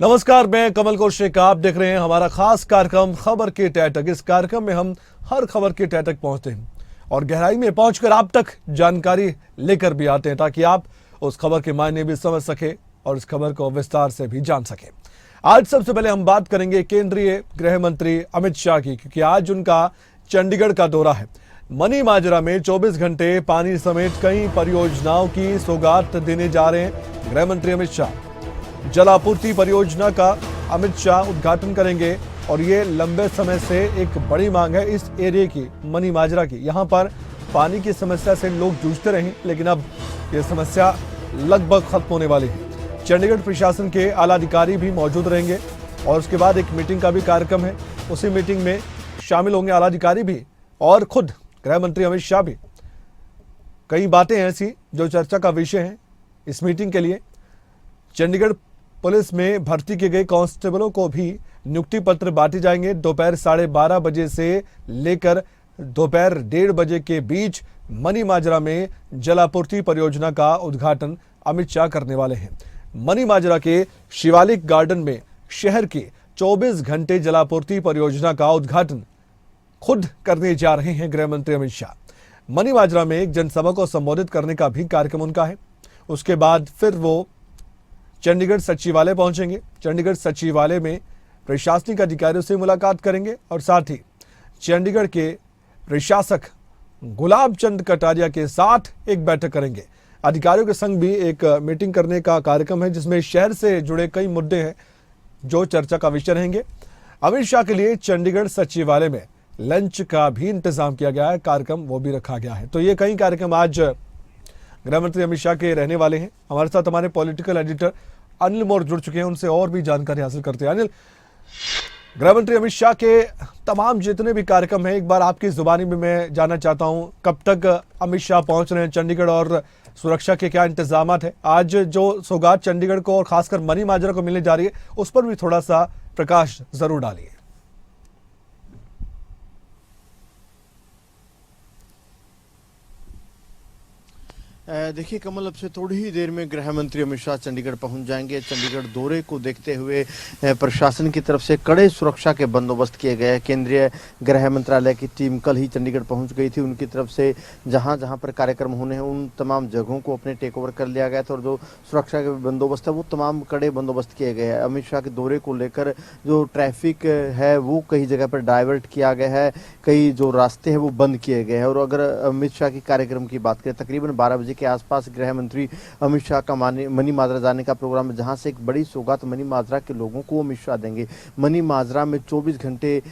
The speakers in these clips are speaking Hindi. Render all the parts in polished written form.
नमस्कार, मैं कमल कौशिक। आप देख रहे हैं हमारा खास कार्यक्रम खबर की तह तक। इस कार्यक्रम में हम हर खबर की तह तक पहुंचते हैं और गहराई में पहुंचकर आप तक जानकारी लेकर भी आते हैं ताकि आप उस खबर के मायने भी समझ सके और इस खबर को विस्तार से भी जान सके। आज सबसे पहले हम बात करेंगे केंद्रीय गृह मंत्री अमित शाह की, क्योंकि आज उनका चंडीगढ़ का दौरा है। मनी माजरा में 24 घंटे पानी समेत कई परियोजनाओं की सौगात देने जा रहे हैं गृह मंत्री अमित शाह। जल आपूर्ति परियोजना का अमित शाह उद्घाटन करेंगे और ये लंबे समय से एक बड़ी मांग है इस एरिया की, मनी माजरा की। यहाँ पर पानी की समस्या से लोग जूझते रहे, लेकिन अब ये समस्या लगभग खत्म होने वाली है। चंडीगढ़ प्रशासन के आला अधिकारी भी मौजूद रहेंगे और उसके बाद एक मीटिंग का भी कार्यक्रम है। उसी मीटिंग में शामिल होंगे आला अधिकारी भी और खुद गृह मंत्री अमित शाह भी। कई बातें ऐसी जो चर्चा का विषय है इस मीटिंग के लिए। चंडीगढ़ पुलिस में भर्ती किए गए कांस्टेबलों को भी नियुक्ति पत्र बांटे जाएंगे। दोपहर 12:30 बजे से लेकर दोपहर 1:30 बजे के बीच मनी माजरा में जलापूर्ति परियोजना का उद्घाटन अमित शाह करने वाले हैं। मनी माजरा के शिवालिक गार्डन में शहर की 24 घंटे जलापूर्ति परियोजना का उद्घाटन खुद करने जा रहे हैं गृह मंत्री अमित शाह। मनी माजरा में एक जनसभा को संबोधित करने का भी कार्यक्रम उनका है। उसके बाद फिर वो चंडीगढ़ सचिवालय पहुंचेंगे। चंडीगढ़ सचिवालय में प्रशासनिक अधिकारियों से मुलाकात करेंगे और साथ ही चंडीगढ़ के प्रशासक गुलाब चंद कटारिया के साथ एक बैठक करेंगे। अधिकारियों के संग भी एक मीटिंग करने का कार्यक्रम है जिसमें शहर से जुड़े कई मुद्दे हैं जो चर्चा का विषय रहेंगे। अमित शाह के लिए चंडीगढ़ सचिवालय में लंच का भी इंतजाम किया गया है, कार्यक्रम वो भी रखा गया है। तो ये कई कार्यक्रम आज गृह मंत्री अमित शाह के रहने वाले हैं। हमारे साथ हमारे पॉलिटिकल एडिटर अनिल मोर जुड़ चुके हैं, उनसे और भी जानकारी हासिल करते हैं। अनिल, गृह मंत्री अमित शाह के तमाम जितने भी कार्यक्रम हैं एक बार आपकी जुबानी में मैं जानना चाहता हूं, कब तक अमित शाह पहुंच रहे हैं चंडीगढ़ और सुरक्षा के क्या इंतजाम है? आज जो सौगात चंडीगढ़ को और खासकर मनी माजरा को मिलने जा रही है उस पर भी थोड़ा सा प्रकाश जरूर डालिए। देखिए कमल, अब से थोड़ी ही देर में गृह मंत्री अमित शाह चंडीगढ़ पहुंच जाएंगे। चंडीगढ़ दौरे को देखते हुए प्रशासन की तरफ से कड़े सुरक्षा के बंदोबस्त किए गए हैं। केंद्रीय गृह मंत्रालय की टीम कल ही चंडीगढ़ पहुंच गई थी। उनकी तरफ से जहां जहां पर कार्यक्रम होने हैं उन तमाम जगहों को अपने टेक ओवर कर लिया गया था और जो सुरक्षा के बंदोबस्त है वो तमाम कड़े बंदोबस्त किए गए हैं। अमित शाह के दौरे को लेकर जो ट्रैफिक है वो कई जगह पर डाइवर्ट किया गया है, कई जो रास्ते हैं वो बंद किए गए हैं। और अगर अमित शाह की कार्यक्रम की बात करें, तकरीबन 12 बजे के आसपास गृह मंत्री अमित शाह का मनी माजरा जाने का प्रोग्राम है, जहां से एक बड़ी सौगात मनी माजरा के लोगों को अमित शाह देंगे। मनी माजरा में 24 घंटे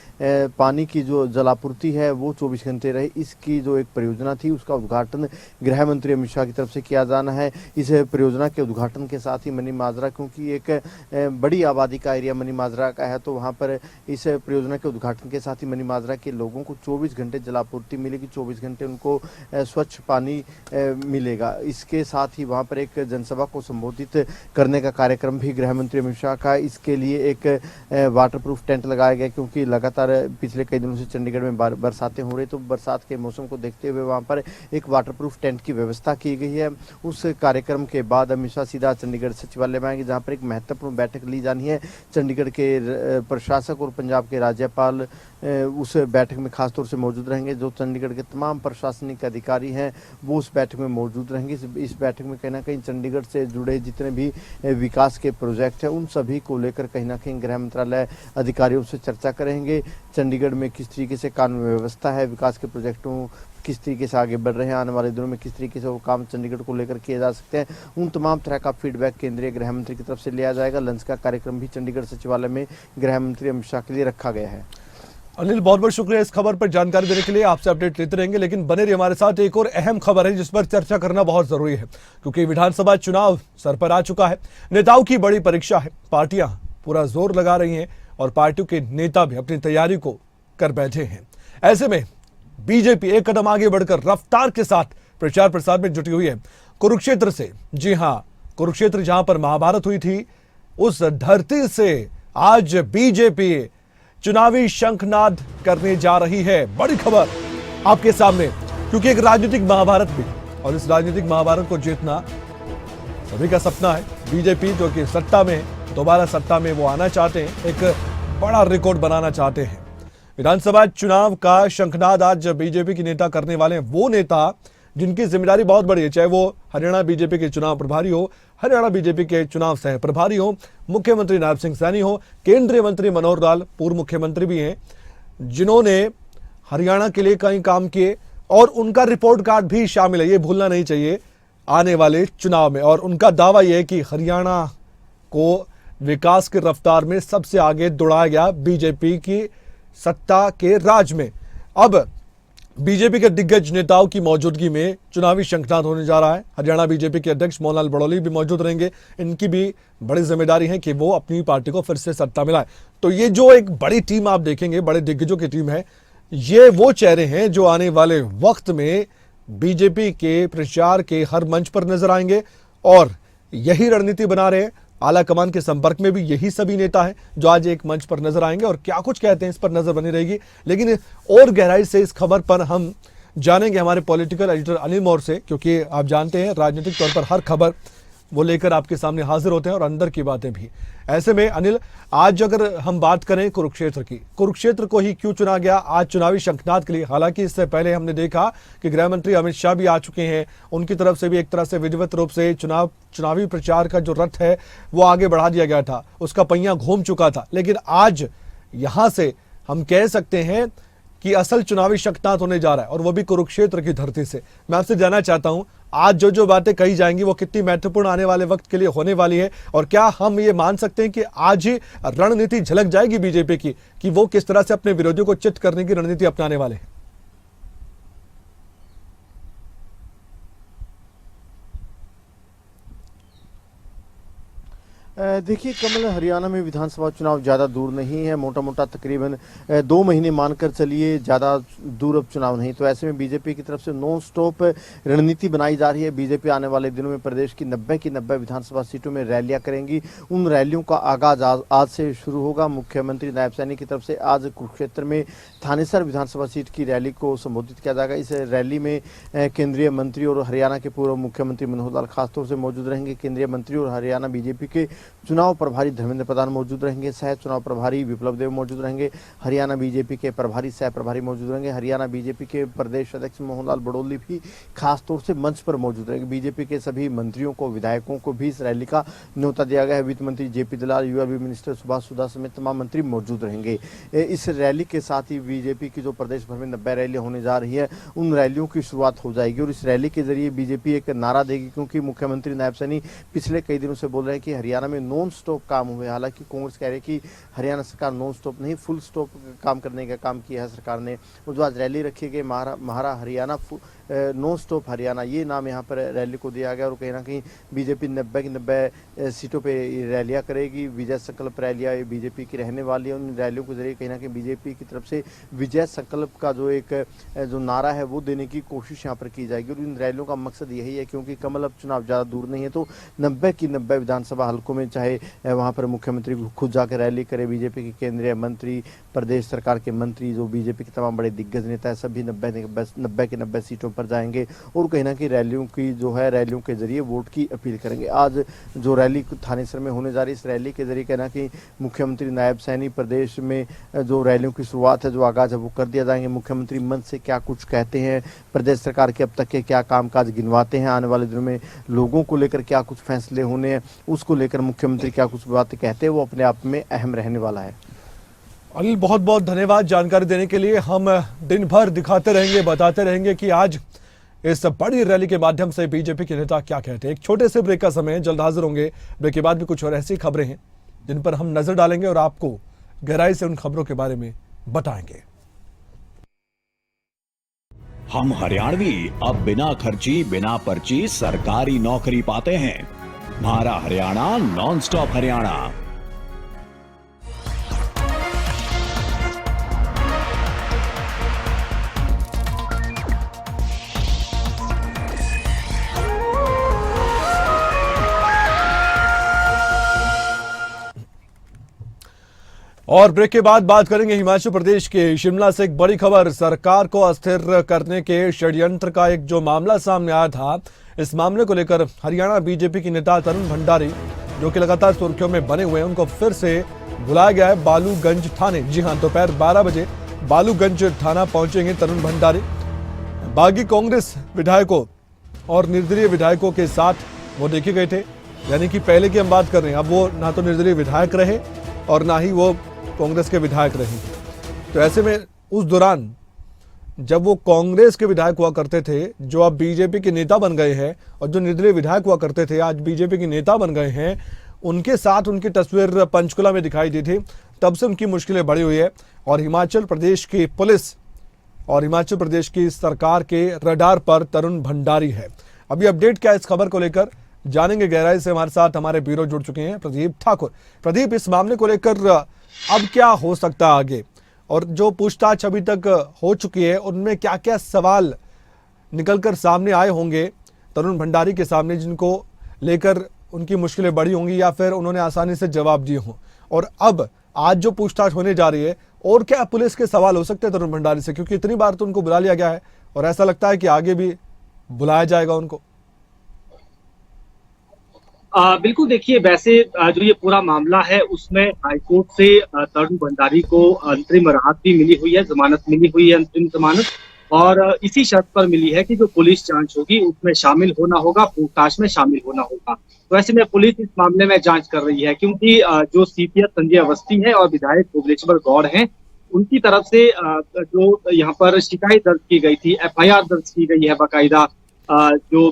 पानी की जो जलापूर्ति है वो 24 घंटे रहे, इसकी जो एक परियोजना थी उसका उद्घाटन गृह मंत्री अमित शाह की तरफ से किया जाना है। इस परियोजना के उद्घाटन के साथ ही मनी माजरा, क्योंकि एक बड़ी आबादी का एरिया मनी माजरा का है, तो वहाँ पर इस परियोजना के उद्घाटन के साथ ही मनी माजरा के लोगों को 24 घंटे जलापूर्ति मिलेगी, 24 घंटे उनको स्वच्छ पानी मिलेगा। इसके साथ ही वहां पर एक जनसभा को संबोधित करने का कार्यक्रम भी गृह मंत्री अमित शाह का। इसके लिए एक वाटरप्रूफ टेंट लगाया गया, क्योंकि लगातार पिछले कई दिनों से चंडीगढ़ में बरसातें हो रही, तो बरसात के मौसम को देखते हुए वहां पर एक वाटरप्रूफ टेंट की व्यवस्था की गई है। उस कार्यक्रम के बाद अमित शाह सीधा चंडीगढ़ सचिवालय में आएंगे, जहाँ पर एक महत्वपूर्ण बैठक ली जानी है। चंडीगढ़ के प्रशासक और पंजाब के राज्यपाल उस बैठक में खासतौर से मौजूद रहेंगे। जो चंडीगढ़ के तमाम प्रशासनिक अधिकारी हैं वो उस बैठक में मौजूद रहेंगे। इस बैठक में कहीं ना कहीं चंडीगढ़ से जुड़े जितने भी विकास के प्रोजेक्ट हैं उन सभी को लेकर कहीं ना कहीं गृह मंत्रालय अधिकारियों से चर्चा करेंगे। चंडीगढ़ में किस तरीके से कानून व्यवस्था है, विकास के प्रोजेक्टों किस तरीके से आगे बढ़ रहे हैं, आने वाले दिनों में किस तरीके से वो काम चंडीगढ़ को लेकर किए जा सकते हैं, उन तमाम तरह का फीडबैक केंद्रीय गृह मंत्री की तरफ से लिया जाएगा। लंच का कार्यक्रम भी चंडीगढ़ सचिवालय में गृह मंत्री अमित शाह के लिए रखा गया है। अनिल, बहुत बहुत शुक्रिया इस खबर पर जानकारी देने के लिए। आपसे अपडेट लेते रहेंगे, लेकिन बने रहिए हमारे साथ। एक और अहम खबर है जिस पर चर्चा करना बहुत जरूरी है, क्योंकि विधानसभा चुनाव सर पर आ चुका है। नेताओं की बड़ी परीक्षा है। पार्टियां पूरा जोर लगा रही हैं और पार्टियों के नेता भी अपनी तैयारी को कर बैठे हैं। ऐसे में बीजेपी एक कदम आगे बढ़कर रफ्तार के साथ प्रचार प्रसार में जुटी हुई है। कुरुक्षेत्र से, जी हां, कुरुक्षेत्र जहां पर महाभारत हुई थी, उस धरती से आज बीजेपी चुनावी शंखनाद करने जा रही है। बड़ी खबर आपके सामने, क्योंकि एक राजनीतिक महाभारत भी, और इस राजनीतिक महाभारत को जीतना सभी का सपना है। बीजेपी जो कि सत्ता में है दोबारा सत्ता में वो आना चाहते हैं, एक बड़ा रिकॉर्ड बनाना चाहते हैं। विधानसभा चुनाव का शंखनाद आज बीजेपी के नेता करने वाले हैं, वो नेता जिनकी जिम्मेदारी बहुत बड़ी है, चाहे वो हरियाणा बीजेपी के चुनाव प्रभारी हो, हरियाणा बीजेपी के चुनाव सह प्रभारी हो, मुख्यमंत्री नायब सिंह सैनी हो, केंद्रीय मंत्री मनोहर लाल पूर्व मुख्यमंत्री भी हैं, जिन्होंने हरियाणा के लिए कई काम किए और उनका रिपोर्ट कार्ड भी शामिल है, ये भूलना नहीं चाहिए आने वाले चुनाव में। और उनका दावा यह है कि हरियाणा को विकास की रफ्तार में सबसे आगे दौड़ाया गया बीजेपी की सत्ता के राज में। अब बीजेपी के दिग्गज नेताओं की मौजूदगी में चुनावी शंखनाद होने जा रहा है। हरियाणा बीजेपी के अध्यक्ष मोहन लाल बड़ौली भी मौजूद रहेंगे। इनकी भी बड़ी जिम्मेदारी है कि वो अपनी पार्टी को फिर से सत्ता में लाए। तो ये जो एक बड़ी टीम आप देखेंगे, बड़े दिग्गजों की टीम है, ये वो चेहरे हैं जो आने वाले वक्त में बीजेपी के प्रचार के हर मंच पर नजर आएंगे और यही रणनीति बना रहे हैं। आला कमान के संपर्क में भी यही सभी नेता हैं जो आज एक मंच पर नजर आएंगे और क्या कुछ कहते हैं इस पर नजर बनी रहेगी। लेकिन और गहराई से इस खबर पर हम जानेंगे हमारे पॉलिटिकल एडिटर अनिल मौर्य से, क्योंकि आप जानते हैं राजनीतिक तौर पर हर खबर वो लेकर आपके सामने हाजिर होते हैं और अंदर की बातें भी। ऐसे में अनिल, आज अगर हम बात करें कुरुक्षेत्र की, कुरुक्षेत्र को ही क्यों चुना गया आज चुनावी शंखनाद के लिए? हालांकि इससे पहले हमने देखा कि गृह मंत्री अमित शाह भी आ चुके हैं, उनकी तरफ से भी एक तरह से विधिवत रूप से चुनावी प्रचार का जो रथ है वो आगे बढ़ा दिया गया था, उसका पहिया घूम चुका था। लेकिन आज यहां से हम कह सकते हैं कि असल चुनावी शंखनाद होने जा रहा है और वो भी कुरुक्षेत्र की धरती से। मैं आपसे जानना चाहता हूं, आज जो जो बातें कही जाएंगी वो कितनी महत्वपूर्ण आने वाले वक्त के लिए होने वाली है और क्या हम ये मान सकते हैं कि आज ही रणनीति झलक जाएगी बीजेपी की कि वो किस तरह से अपने विरोधियों को चित करने की रणनीति अपनाने वाले हैं? देखिए कमल, हरियाणा में विधानसभा चुनाव ज़्यादा दूर नहीं है, मोटा मोटा तकरीबन 2 महीने मानकर चलिए, ज़्यादा दूर अब चुनाव नहीं। तो ऐसे में बीजेपी की तरफ से नॉन स्टॉप रणनीति बनाई जा रही है। बीजेपी आने वाले दिनों में प्रदेश की 90 की 90 विधानसभा सीटों में रैलियां करेंगी। उन रैलियों का आगाज आज से शुरू होगा। मुख्यमंत्री नायब सैनी की तरफ से आज कुरुक्षेत्र में थानेसर विधानसभा सीट की रैली को संबोधित किया जाएगा। इस रैली में केंद्रीय मंत्री और हरियाणा के पूर्व मुख्यमंत्री मनोहर लाल खासतौर से मौजूद रहेंगे। केंद्रीय मंत्री और हरियाणा बीजेपी के चुनाव प्रभारी धर्मेंद्र प्रधान मौजूद रहेंगे। सह चुनाव प्रभारी विप्लव देव मौजूद रहेंगे। हरियाणा बीजेपी के प्रभारी सह प्रभारी मौजूद रहेंगे। हरियाणा बीजेपी के प्रदेश अध्यक्ष मोहन लाल बड़ौली भी खासतौर से मंच पर मौजूद रहेंगे। बीजेपी के सभी मंत्रियों को, विधायकों को भी इस रैली का न्योता दिया गया है। वित्त मंत्री जेपी दलाल, युवा मिनिस्टर सुभाष सुधा समेत तमाम मंत्री मौजूद रहेंगे। इस रैली के साथ ही बीजेपी की जो प्रदेश भर में 90 रैलियां होने जा रही है, उन रैलियों की शुरुआत हो जाएगी और इस रैली के जरिए बीजेपी एक नारा देगी, क्योंकि मुख्यमंत्री नायब सैनी पिछले कई दिनों से बोल रहे हैं कि हरियाणा में नॉन स्टॉप काम हुए। हालांकि कांग्रेस कह रही है कि हरियाणा सरकार नॉन स्टॉप नहीं, फुल स्टॉप काम करने का काम किया है सरकार ने। और जो आज रैली रखी गई महारा हरियाणा नॉन स्टॉप हरियाणा, ये नाम यहाँ पर रैली को दिया गया। और कहीं ना कहीं बीजेपी 90 की 90 सीटों पे रैलियाँ करेगी। विजय संकल्प रैलियाँ बीजेपी की रहने वाली है। उन रैलियों के जरिए कहीं ना कहीं बीजेपी की तरफ से विजय संकल्प का जो नारा है वो देने की कोशिश यहाँ पर की जाएगी। और इन रैलियों का मकसद यही है, क्योंकि कमल अब चुनाव ज़्यादा दूर नहीं है, तो 90 की 90 विधानसभा हल्कों में चाहे वहाँ पर मुख्यमंत्री खुद जाकर रैली करे, बीजेपी के केंद्रीय मंत्री, प्रदेश सरकार के मंत्री, जो बीजेपी के तमाम बड़े दिग्गज नेता है, सभी 90 की 90 सीटों पर जाएंगे और कहीं ना कहीं रैलियों के जरिए वोट की अपील करेंगे। आज जो रैली थानेसर में होने जा रही है, इस रैली के जरिए कहीं ना कहीं मुख्यमंत्री नायब सैनी प्रदेश में जो रैलियों की शुरुआत है, जो आगाज है वो कर दिया जाएंगे। मुख्यमंत्री मंच से क्या कुछ कहते हैं, प्रदेश सरकार के अब तक के क्या कामकाज गिनवाते हैं, आने वाले दिनों में लोगों को लेकर क्या कुछ फैसले होने हैं, उसको लेकर मुख्यमंत्री क्या कुछ बातें कहते हैं, वो अपने आप में अहम रहने वाला है। अनिल, बहुत बहुत धन्यवाद जानकारी देने के लिए। हम दिन भर दिखाते रहेंगे, बताते रहेंगे कि आज इस बड़ी रैली के माध्यम से बीजेपी के नेता क्या कहते हैं। एक छोटे से ब्रेक का समय है, जल्द हाजिर होंगे। ब्रेक के बाद भी कुछ और ऐसी खबरें हैं जिन पर हम नजर डालेंगे और आपको गहराई से उन खबरों के बारे में बताएंगे। हम हरियाणवी अब बिना खर्ची बिना पर्ची सरकारी नौकरी पाते हैं। हमारा हरियाणा नॉन स्टॉप हरियाणा। और ब्रेक के बाद बात करेंगे हिमाचल प्रदेश के शिमला से एक बड़ी खबर। सरकार को अस्थिर करने के षड्यंत्र का एक जो मामला सामने आया था, इस मामले को लेकर हरियाणा बीजेपी के नेता तरुण भंडारी जो कि लगातार सुर्खियों में बने हुए हैं, उनको फिर से बुलाया गया है बालूगंज थाने। जी हां, दोपहर 12 बजे बालूगंज थाना पहुंचेंगे तरुण भंडारी। बागी कांग्रेस विधायकों और निर्दलीय विधायकों के साथ वो देखे गए थे, यानी कि पहले की हम बात कर रहे हैं, अब वो ना तो निर्दलीय विधायक रहे और ना ही वो कांग्रेस के विधायक रहे। तो ऐसे में उस दौरान जब वो कांग्रेस के विधायक हुआ करते थे, जो अब बीजेपी के नेता बन गए हैं, और जो निर्दलीय विधायक हुआ करते थे आज बीजेपी के नेता बन गए हैं, उनके साथ उनकी तस्वीर पंचकुला में दिखाई दी थी। तब से उनकी मुश्किलें बढ़ी हुई है और हिमाचल प्रदेश की पुलिस और हिमाचल प्रदेश की सरकार के रडार पर तरुण भंडारी है। अभी अपडेट क्या है इस खबर को लेकर जानेंगे गहराई से। हमारे साथ हमारे ब्यूरो जुड़ चुके हैं प्रदीप ठाकुर। प्रदीप, इस मामले को लेकर अब क्या हो सकता है आगे, और जो पूछताछ अभी तक हो चुकी है उनमें क्या क्या सवाल निकलकर सामने आए होंगे तरुण भंडारी के सामने, जिनको लेकर उनकी मुश्किलें बढ़ी होंगी या फिर उन्होंने आसानी से जवाब दिए हों, और अब आज जो पूछताछ होने जा रही है और क्या पुलिस के सवाल हो सकते हैं तरुण भंडारी से, क्योंकि इतनी बार तो उनको बुला लिया गया है और ऐसा लगता है कि आगे भी बुलाया जाएगा उनको। बिल्कुल, देखिए वैसे जो ये पूरा मामला है उसमें हाईकोर्ट से तरुण भंडारी को अंतरिम राहत भी मिली हुई है, जमानत मिली हुई है, अंतरिम जमानत, और इसी शर्त पर मिली है कि जो पुलिस जांच होगी उसमें शामिल होना होगा, पूछताछ में शामिल होना होगा। तो ऐसे में पुलिस इस मामले में जांच कर रही है, क्योंकि जो सीपीएस संजय अवस्थी है और विधायक भुवनेश्वर गौड़ हैं, उनकी तरफ से जो यहाँ पर शिकायत दर्ज की गई थी, एफआईआर दर्ज की गई है बाकायदा जो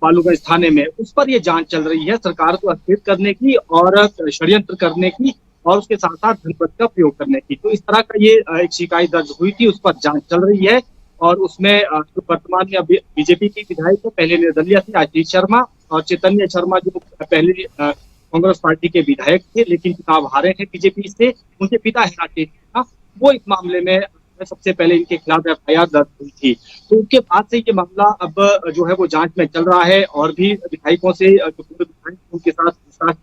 बालूगंज थाने में, उस पर ये जांच चल रही है सरकार को अस्थिर करने की और षड्यंत्र करने की और उसके साथ साथ धनपत का प्रयोग करने की। तो इस तरह का ये एक शिकायत दर्ज हुई थी, उस पर जांच चल रही है। और उसमें जो वर्तमान में बीजेपी की विधायक है, पहले निर्दलीय थी आशीष शर्मा, और चैतन्य शर्मा जो पहले कांग्रेस पार्टी के विधायक थे लेकिन चुनाव हारे हैं बीजेपी से, उनके पिता है राकेश शर्मा, वो इस मामले में सबसे पहले इनके खिलाफ एफआईआर दर्ज हुई थी। तो उसके बाद से ये मामला अब जो है वो जांच में चल रहा है और भी विधायकों से जो पूर्व विधायक उनके साथ,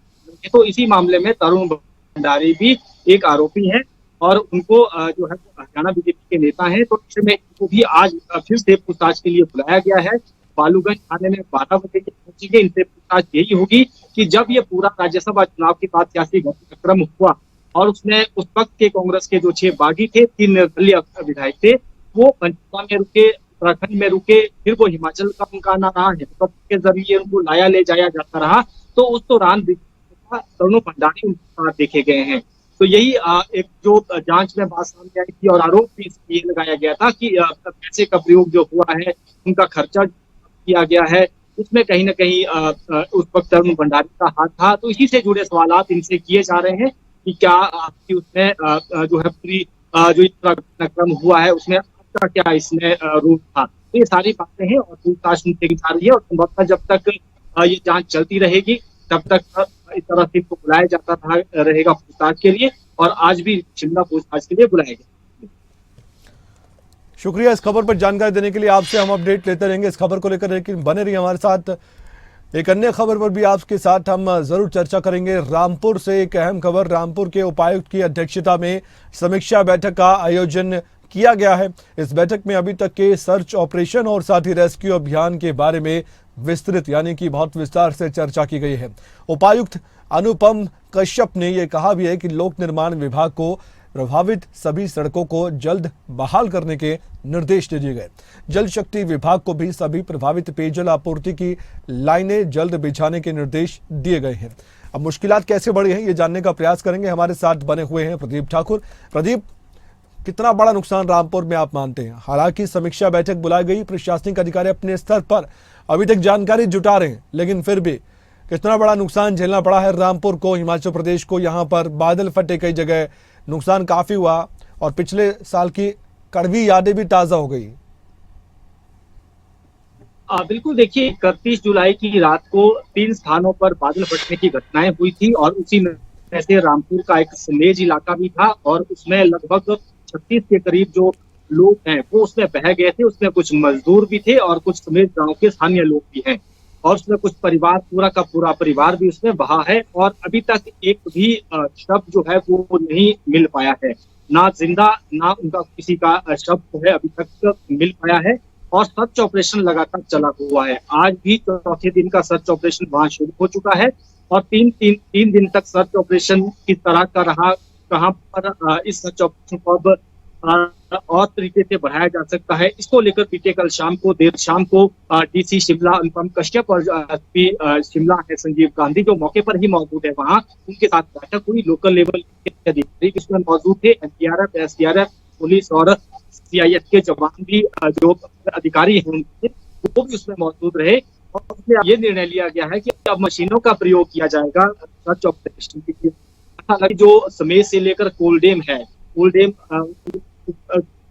तो इसी मामले में तरुण भंडारी भी एक आरोपी है और उनको जो है हरियाणा बीजेपी के नेता हैं, तो इसमें इनको भी आज फिर से पूछताछ के लिए बुलाया गया है। बालूगंज थाने में 12 बजे पहुंची गई। इनसे पूछताछ यही होगी कि जब ये पूरा राज्यसभा चुनाव के बाद सियासी घटनाक्रम हुआ और उसमें उस वक्त के कांग्रेस के जो 6 बागी थे, 3 निर्दलीय विधायक थे, वो पंचकुला में रुके, उत्तराखंड में रुके, फिर वो हिमाचल का उनका आना रहा, हेलीकॉप्टर के जरिए उनको लाया ले जाया जाता रहा। तो उस दौरान तरुण भंडारी उनके साथ देखे गए हैं। तो यही एक जो जांच में बात सामने आई थी और आरोप भी ये लगाया गया था कि पैसे का प्रयोग जो हुआ है, उनका खर्चा किया गया है, उसमें कहीं ना कहीं उस वक्त तरुण भंडारी का हाथ था। तो इसी से जुड़े सवाल इनसे किए जा रहे हैं कि क्या आपकी उसमें जो है पूरी जो घटनाक्रम हुआ है उसमें आपका क्या इसमें रोल था। तो ये सारी बातें हैं और पूछताछ उनसे की जा रही है और संभवतः जब तक ये जांच चलती रहेगी तब तक इस तरह से इनको बुलाया जाता रहेगा पूछताछ के लिए, और आज भी शिमला पूछताछ के लिए बुलाया गया। शुक्रिया इस खबर पर जानकारी देने के लिए। आपसे हम अपडेट लेते रहेंगे इस खबर को लेकर, लेकिन बने रहिए हमारे साथ। एक अन्य खबर पर भी आपके साथ हम जरूर चर्चा करेंगे। रामपुर से एक अहम खबर, रामपुर के उपायुक्त की अध्यक्षता में समीक्षा बैठक का आयोजन किया गया है। इस बैठक में अभी तक के सर्च ऑपरेशन और साथ ही रेस्क्यू अभियान के बारे में विस्तृत यानी कि बहुत विस्तार से चर्चा की गई है। उपायुक्त अनुपम कश्यप ने यह कहा भी है कि लोक निर्माण विभाग को प्रभावित सभी सड़कों को जल्द बहाल करने के निर्देश दे दिए गए। जल शक्ति विभाग को भी सभी प्रभावित पेयजल आपूर्ति की लाइनें जल्द बिछाने के निर्देश दिए गए हैं। अब मुश्किलात कैसे बढ़ी हैं ये जानने का प्रयास करेंगे। हमारे साथ बने हुए हैं प्रदीप ठाकुर। प्रदीप, कितना बड़ा नुकसान रामपुर में आप मानते हैं? हालांकि समीक्षा बैठक बुलाई गई, प्रशासनिक अधिकारी अपने स्तर पर अभी तक जानकारी जुटा रहे हैं, लेकिन फिर भी कितना बड़ा नुकसान झेलना पड़ा है रामपुर को, हिमाचल प्रदेश को? यहाँ पर बादल फटे, कई जगह नुकसान काफी हुआ और पिछले साल की कड़वी यादें भी ताजा हो गई। बिल्कुल, देखिए 31 जुलाई की रात को 3 स्थानों पर बादल फटने की घटनाएं हुई थी और उसी में से रामपुर का एक समेज इलाका भी था और उसमें लगभग 36 के करीब जो लोग हैं वो उसमें बह गए थे। उसमें कुछ मजदूर भी थे और कुछ समेज गांव के स्थानीय लोग भी हैं और उसमें कुछ परिवार, पूरा का पूरा परिवार भी उसमें बहा है और अभी तक एक भी शव जो है वो नहीं मिल पाया है, ना जिंदा ना उनका किसी का शव जो है अभी तक मिल पाया है। और सर्च ऑपरेशन लगातार चला हुआ है। आज भी चौथे दिन का सर्च ऑपरेशन वहां शुरू हो चुका है और तीन दिन तक सर्च ऑपरेशन किस तरह का रहा, कहां पर इस सर्च ऑपरेशन को अब और तरीके से बढ़ाया जा सकता है, इसको लेकर बीते कल देर शाम को डीसी शिमला अनुपम कश्यप और एसपी शिमला है संजीव गांधी जो मौके पर ही मौजूद है, वहां उनके साथ बैठक हुई। लोकल लेवल के अधिकारी इसमें मौजूद थे, एनडीआरएफ, एसडीआरएफ, पुलिस और सीआईएफ के जवान भी जो अधिकारी हैं उनके वो भी उसमें मौजूद रहे। और उसमें ये निर्णय लिया गया है कि अब मशीनों का प्रयोग किया जाएगा सर्च ऑपरेशन के लिए। हालांकि जो समेत से लेकर कोलडेम है, कोलडेम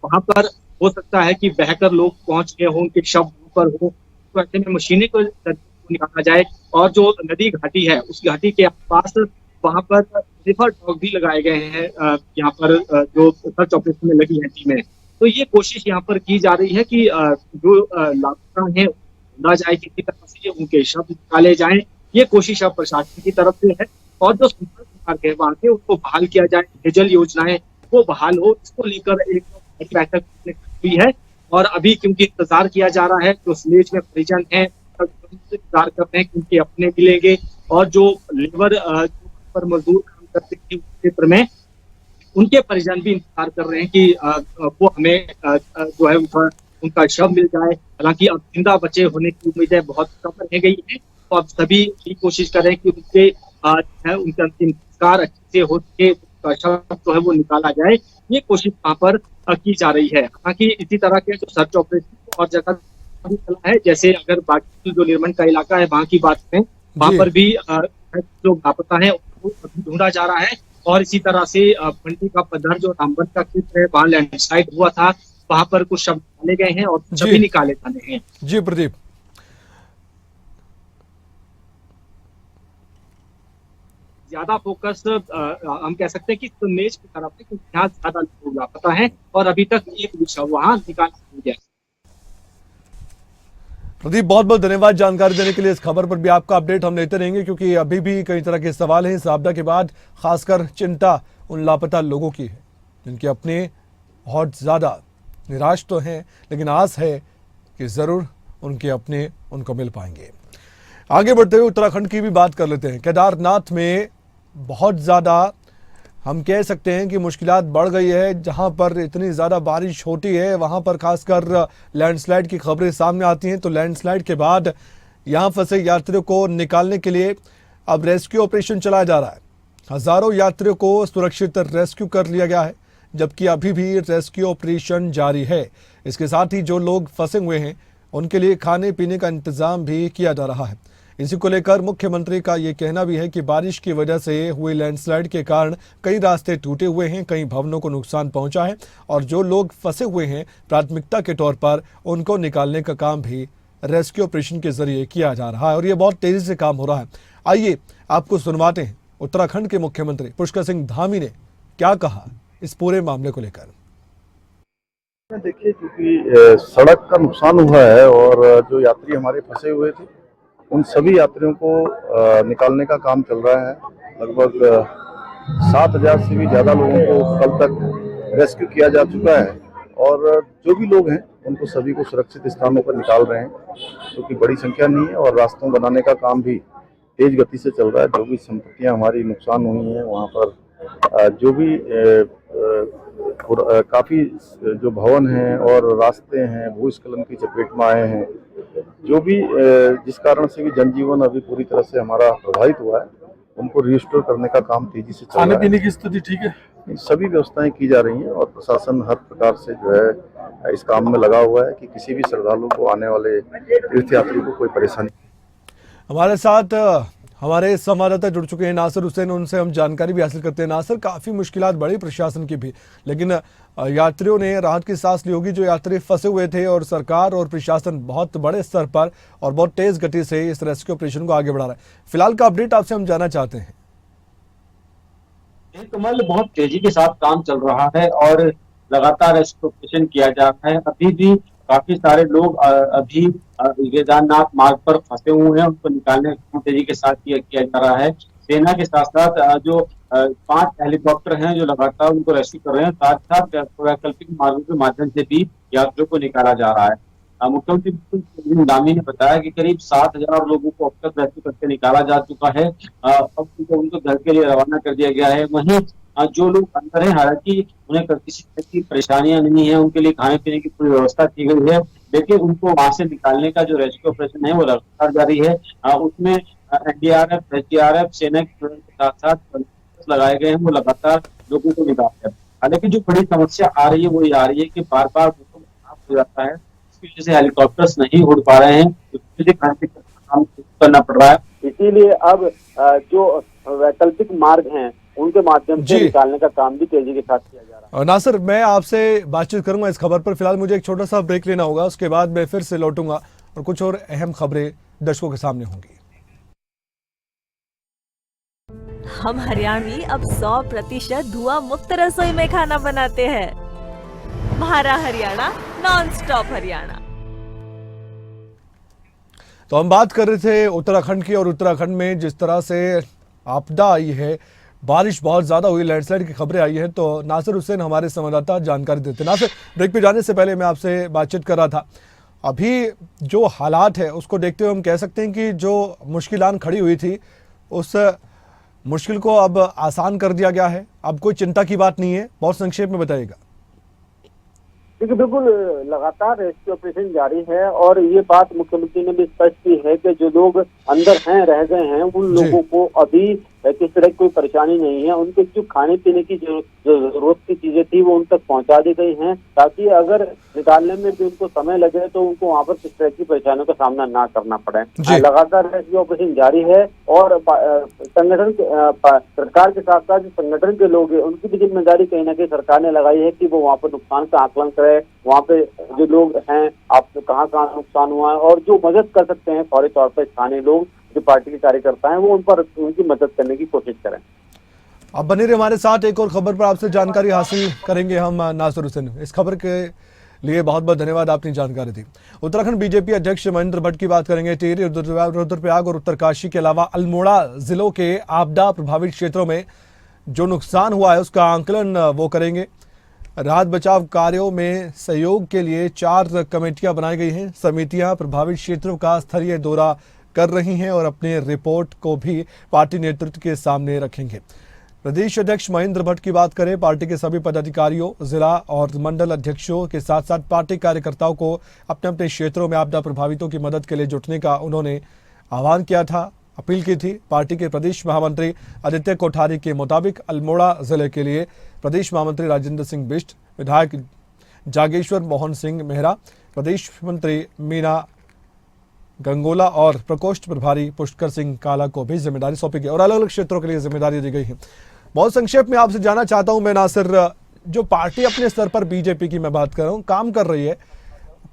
वहां पर हो सकता है कि बहकर लोग पहुंच गए हों, उनके शव पर हो, तो ऐसे में मशीनें को निकाला जाए। और जो नदी घाटी है उस घाटी के आसपास वहां पर रिफर डॉग भी लगाए गए हैं, यहाँ पर जो सर्च ऑपरेशन में लगी है टीमें। तो ये कोशिश यहाँ पर की जा रही है कि जो लापता है ढूंढा जाए किसी तरह से, उनके शव निकाले जाएं। ये कोशिश अब प्रशासन की तरफ से है। और जो संपर्क मार्ग है वहां के उसको बहाल किया जाए, पेयजल योजनाएं वो बहाल हो, इसको लेकर एक बैठक हुई है। और अभी क्योंकि इंतजार किया जा रहा है, जो स्लेज में परिजन है इंतजार कर रहे हैं कि उनके अपने मिलेंगे, और जो लेबर पर मजदूर काम करते थे उस क्षेत्र में उनके परिजन भी इंतजार कर रहे हैं कि वो हमें जो है उनका शव मिल जाए। हालांकि अब जिंदा बचे होने की उम्मीदें बहुत कम रह गई है, तो अब सभी ये कोशिश कर रहे हैं कि उनका अंतिम संस्कार अच्छे से हो सके, शव जो है वो निकाला जाए। ये कोशिश वहां पर की जा रही है। हालांकि इसी तरह के जो सर्च ऑपरेशन और जगह भी चला है, जैसे अगर बाकी जो निर्मंड का इलाका है वहां की बात करें, वहां पर भी जो लापता है अभी ढूंढा जा रहा है। और इसी तरह से मंडी का पद्धर जो रामबन का क्षेत्र है वहां लैंडस्लाइड हुआ था, वहां पर कुछ शव निकाले गए हैं और सभी निकाले जाने हैं। जी प्रदीप, ज्यादा फोकस हम कह सकते हैं कि सुन्नेज की तरफ है, क्योंकि यहाँ ज्यादा लोग लापता है और अभी तक एक भी शव वहां निकाला नहीं गया। प्रदीप बहुत बहुत धन्यवाद जानकारी देने के लिए। इस खबर पर भी आपका अपडेट हम लेते रहेंगे, क्योंकि अभी भी कई तरह के सवाल हैं इस आपदा के बाद। खासकर चिंता उन लापता लोगों की है जिनके अपने बहुत ज़्यादा निराश तो हैं, लेकिन आस है कि ज़रूर उनके अपने उनको मिल पाएंगे। आगे बढ़ते हुए उत्तराखंड की भी बात कर लेते हैं। केदारनाथ में बहुत ज़्यादा हम कह सकते हैं कि मुश्किलात बढ़ गई है। जहां पर इतनी ज़्यादा बारिश होती है वहां पर खासकर लैंडस्लाइड की खबरें सामने आती हैं। तो लैंडस्लाइड के बाद यहां फंसे यात्रियों को निकालने के लिए अब रेस्क्यू ऑपरेशन चलाया जा रहा है। हज़ारों यात्रियों को सुरक्षित रेस्क्यू कर लिया गया है, जबकि अभी भी रेस्क्यू ऑपरेशन जारी है। इसके साथ ही जो लोग फंसे हुए हैं उनके लिए खाने पीने का इंतज़ाम भी किया जा रहा है। इसी को लेकर मुख्यमंत्री का ये कहना भी है कि बारिश की वजह से हुए लैंडस्लाइड के कारण कई रास्ते टूटे हुए हैं, कई भवनों को नुकसान पहुंचा है, और जो लोग फंसे हुए हैं प्राथमिकता के तौर पर उनको निकालने का काम भी रेस्क्यू ऑपरेशन के जरिए किया जा रहा है, और ये बहुत तेजी से काम हो रहा है। आइए आपको सुनवाते हैं उत्तराखंड के मुख्यमंत्री पुष्कर सिंह धामी ने क्या कहा इस पूरे मामले को लेकर। देखिए, क्योंकि सड़क का नुकसान हुआ है और जो यात्री हमारे फंसे हुए थे उन सभी यात्रियों को निकालने का काम चल रहा है। लगभग 7,000 से भी ज़्यादा लोगों को कल तक रेस्क्यू किया जा चुका है, और जो भी लोग हैं उनको सभी को सुरक्षित स्थानों पर निकाल रहे हैं, क्योंकि बड़ी संख्या नहीं है और रास्तों बनाने का काम भी तेज गति से चल रहा है। जो भी संपत्तियां हमारी नुकसान हुई हैं वहाँ पर जो भी काफ़ी जो भवन हैं और रास्ते हैं भूस्खलन की चपेट में आए हैं, जो भी जिस कारण से भी जनजीवन अभी पूरी तरह से हमारा प्रभावित हुआ है, उनको रिस्टोर करने का काम तेजी से चल रहा है। खाने पीने की स्थिति ठीक है, सभी व्यवस्थाएं की जा रही हैं और प्रशासन हर प्रकार से जो है इस काम में लगा हुआ है कि किसी भी श्रद्धालु को, आने वाले तीर्थ यात्री को कोई परेशानी। हमारे साथ हमारे संवाददाता जुड़ चुके हैं नासिर हुसैन, उनसे हम जानकारी भी हासिल करते हैं। नासिर, काफ़ी मुश्किलात बढ़ी प्रशासन की भी, लेकिन यात्रियों ने राहत की सांस ली होगी जो यात्री फंसे हुए थे, और सरकार और प्रशासन बहुत बड़े स्तर पर और बहुत तेज गति से इस रेस्क्यू ऑपरेशन को आगे बढ़ा रहा है। फिलहाल का अपडेट आपसे हम जानना चाहते हैं। कमल, बहुत तेजी के साथ काम चल रहा है और लगातार रेस्क्यू ऑपरेशन किया जा रहा है। अभी भी काफी सारे लोग अभी केदारनाथ मार्ग पर फंसे हुए हैं, उनको निकालने तेजी के साथ किया जा रहा है। सेना के साथ साथ जो 5 हेलीकॉप्टर हैं जो लगातार उनको रेस्क्यू कर रहे हैं, साथ साथ वैकल्पिक मार्गों के माध्यम से भी यात्रियों को निकाला जा रहा है। मुख्यमंत्री दामी ने बताया कि करीब 7,000 लोगों को अब तक रेस्क्यू करके निकाला जा चुका है। अब उनको घर के लिए रवाना कर दिया गया है। वहीं जो लोग अंदर हैं, हालांकि उन्हें किसी तरह की परेशानियां नहीं है, उनके लिए खाने पीने की पूरी व्यवस्था की गई है, लेकिन उनको वहां से निकालने का जो रेस्क्यू ऑपरेशन है वो लगातार जारी है। उसमें एनडीआरएफ, एसडीआरएफ, सेना के साथ साथ लगाए गए हैं, वो लगातार लोगों को निकाल रहे हैं। हालांकि जो बड़ी समस्या आ रही है वो ये आ रही है कि बार बार मौसम खराब हो जाता है, इसकी वजह से हेलीकॉप्टर्स नहीं उड़ पा रहे हैं, इसकी वजह से काफी काम करना पड़ रहा है। इसीलिए अब जो वैकल्पिक मार्ग हैं उनके माध्यम से जी। निकालने का काम भी तेजी के साथ किया जा रहा है। और नासिर, मैं आपसे बातचीत करूंगा इस खबर पर। फिलहाल मुझे एक छोटा सा ब्रेक लेना होगा, उसके बाद मैं फिर से लौटूंगा और कुछ और अहम खबरें दर्शकों के सामने होंगी। हम हरियाणवी अब 100% धुआं मुक्त रसोई में खाना बनाते हैं। हमारा हरियाणा, नॉन स्टॉप हरियाणा। तो हम बात कर रहे थे उत्तराखंड की, और उत्तराखंड में जिस तरह से आपदा आई है, बारिश बहुत ज़्यादा हुई, लैंडस्लाइड की खबरें आई हैं, तो नासिर हुसैन हमारे संवाददाता जानकारी देते। नासिर, ब्रेक पे जाने से पहले मैं आपसे बातचीत कर रहा था, अभी जो हालात है उसको देखते हुए हम कह सकते हैं कि जो मुश्किलात खड़ी हुई थी उस मुश्किल को अब आसान कर दिया गया है, अब कोई चिंता की बात नहीं है। बहुत संक्षेप में बताइएगा। देखिए, बिल्कुल लगातार रेस्क्यू ऑपरेशन जारी है और ये बात मुख्यमंत्री ने भी स्पष्ट की है कि जो लोग अंदर हैं, रह गए हैं, उन लोगों को अभी किस तरह की कोई परेशानी नहीं है। उनके जो खाने पीने की जो जरूरत की चीजें थी वो उन तक पहुंचा दी गई हैं, ताकि अगर निकालने में भी उनको समय लगे तो उनको वहां पर किस तरह की परेशानियों का सामना ना करना पड़े। लगातार रेस्क्यू ऑपरेशन जारी है और संगठन सरकार के साथ साथ जो संगठन के लोग हैं उनकी भी जिम्मेदारी कहीं ना कहीं सरकार ने लगाई है कि वो वहाँ पर नुकसान का आकलन करे, वहाँ पे जो लोग हैं आपको कहाँ कहाँ नुकसान हुआ है, और जो मदद कर सकते हैं फौरी तौर पर स्थानीय लोग, जो पार्टी के कार्यकर्ता हैं, वो उन पर उनकी मदद करने की कोशिश करें। अब बने रहे हमारे साथ, एक और खबर पर आपसे जानकारी हासिल करेंगे हम। नासिर हुसैन, इस खबर के लिए बहुत बहुत धन्यवाद, आपने जानकारी दी। उत्तराखंड बीजेपी अध्यक्ष महेंद्र भट्ट की बात करेंगे। टिहरी, रुद्रप्रयाग और उत्तरकाशी के अलावा अल्मोड़ा जिलों के आपदा प्रभावित क्षेत्रों में जो नुकसान हुआ है उसका आंकलन वो करेंगे। राहत बचाव कार्यों में सहयोग के लिए 4 कमेटियां बनाई गई हैं। समितियां प्रभावित क्षेत्रों का स्थलीय दौरा कर रही हैं और अपने रिपोर्ट को भी पार्टी नेतृत्व के सामने रखेंगे। प्रदेश अध्यक्ष महेंद्र भट्ट की बात करें, पार्टी के सभी पदाधिकारियों, जिला और मंडल अध्यक्षों के साथ साथ पार्टी कार्यकर्ताओं को अपने अपने क्षेत्रों में आपदा प्रभावितों की मदद के लिए जुटने का उन्होंने आह्वान किया था, अपील की थी। पार्टी के प्रदेश महामंत्री आदित्य कोठारी के मुताबिक अल्मोड़ा जिले के लिए प्रदेश महामंत्री राजेंद्र सिंह बिष्ट, विधायक जागेश्वर मोहन सिंह मेहरा, प्रदेश मंत्री मीना गंगोला और प्रकोष्ठ प्रभारी पुष्कर सिंह काला को भी जिम्मेदारी सौंपी गई और अलग अलग क्षेत्रों के लिए जिम्मेदारी दी गई है। बहुत संक्षेप में आपसे जानना चाहता हूं मैं नासिर, जो पार्टी अपने स्तर पर बीजेपी की मैं बात कर रहा हूं काम कर रही है,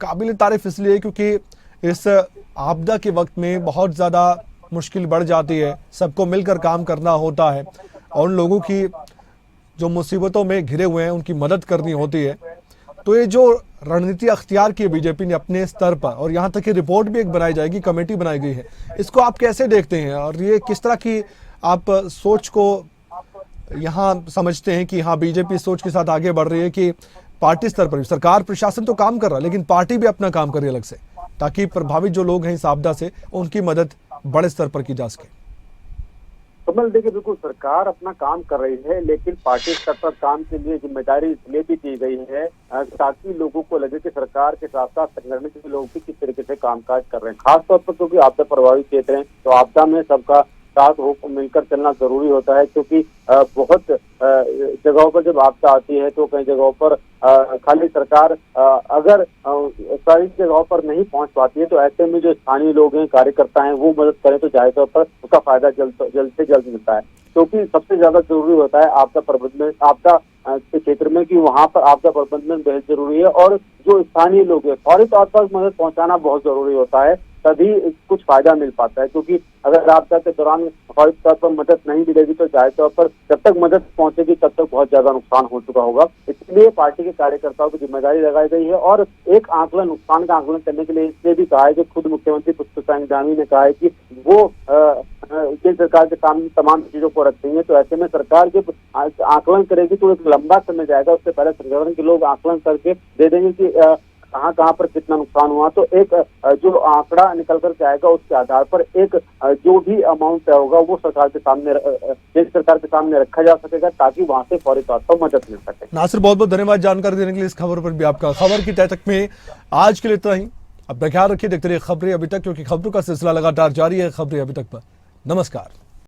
काबिल तारीफ इसलिए क्योंकि इस आपदा के वक्त में बहुत ज़्यादा मुश्किल बढ़ जाती है, सबको मिलकर काम करना होता है और उन लोगों की जो मुसीबतों में घिरे हुए हैं उनकी मदद करनी होती है। तो ये जो रणनीति अख्तियार की है बीजेपी ने अपने स्तर पर, और यहाँ तक कि रिपोर्ट भी एक बनाई जाएगी, कमेटी बनाई गई है, इसको आप कैसे देखते हैं और ये किस तरह की आप सोच को यहाँ समझते हैं कि हाँ बीजेपी सोच के साथ आगे बढ़ रही है कि पार्टी स्तर पर भी सरकार प्रशासन तो काम कर रहा है लेकिन पार्टी भी अपना काम कर रही है अलग से, ताकि प्रभावित जो लोग हैं इस आपदा से उनकी मदद बड़े स्तर पर की जा सके। कमल, देखिए बिल्कुल सरकार अपना काम कर रही है, लेकिन पार्टी स्तर पर काम के लिए जिम्मेदारी इसलिए भी दी गई है ताकि लोगों को लगे कि सरकार के साथ साथ संगठन के लोग भी किस तरीके से कामकाज कर रहे हैं। खासतौर पर क्योंकि आपदा प्रभावित क्षेत्र हैं तो आपदा में सबका साथ हो मिलकर चलना जरूरी होता है, क्योंकि बहुत जगहों पर जब आपदा आती है तो कई जगहों पर खाली सरकार अगर सारी जगहों पर नहीं पहुंच पाती है तो ऐसे में जो स्थानीय लोग हैं, कार्यकर्ता हैं, वो मदद करें तो जाहिर तौर पर उसका फायदा जल्द से जल्द मिलता है। क्योंकि सबसे ज्यादा जरूरी होता है आपदा प्रबंधन, आपदा के क्षेत्र में, कि वहाँ पर आपदा प्रबंधन बेहद जरूरी है और जो स्थानीय लोग हैं फौरी तौर पर मदद पहुँचाना बहुत जरूरी होता है, तभी कुछ फायदा मिल पाता है। क्योंकि अगर आपदा के दौरान फौरी तौर पर मदद नहीं मिलेगी तो जाहिर तौर पर जब तक मदद पहुंचेगी तब तक बहुत ज्यादा नुकसान हो चुका होगा। इसलिए पार्टी के कार्यकर्ताओं की जिम्मेदारी लगाई गई है और एक आंकलन, नुकसान का आंकलन करने के लिए इसलिए भी कहा है कि खुद मुख्यमंत्री पुष्कर सिंह धामी ने कहा है कि वो केंद्र सरकार के सामने तमाम चीजों को रखेंगे। तो ऐसे में सरकार जब आंकलन करेगी तो एक लंबा समय जाएगा, उससे पहले संगठन के लोग आंकलन करके दे देंगे कि कहाँ कहाँ पर कितना नुकसान हुआ, तो एक जो आंकड़ा निकल कर के आएगा उसके आधार पर एक जो भी अमाउंट तय होगा वो सरकार के सामने, देश सरकार के सामने रखा जा सकेगा, ताकि वहां से फौरी तौर पर मदद मिल सके। नासिर, बहुत बहुत धन्यवाद जानकारी देने के लिए। इस खबर पर भी आपका। खबर की तह तक में आज के लिए इतना ही। अपना ख्याल रखिए, देखते रहिए खबरें अभी तक, क्योंकि खबरों का सिलसिला लगातार जारी है। खबरें अभी तक पर नमस्कार।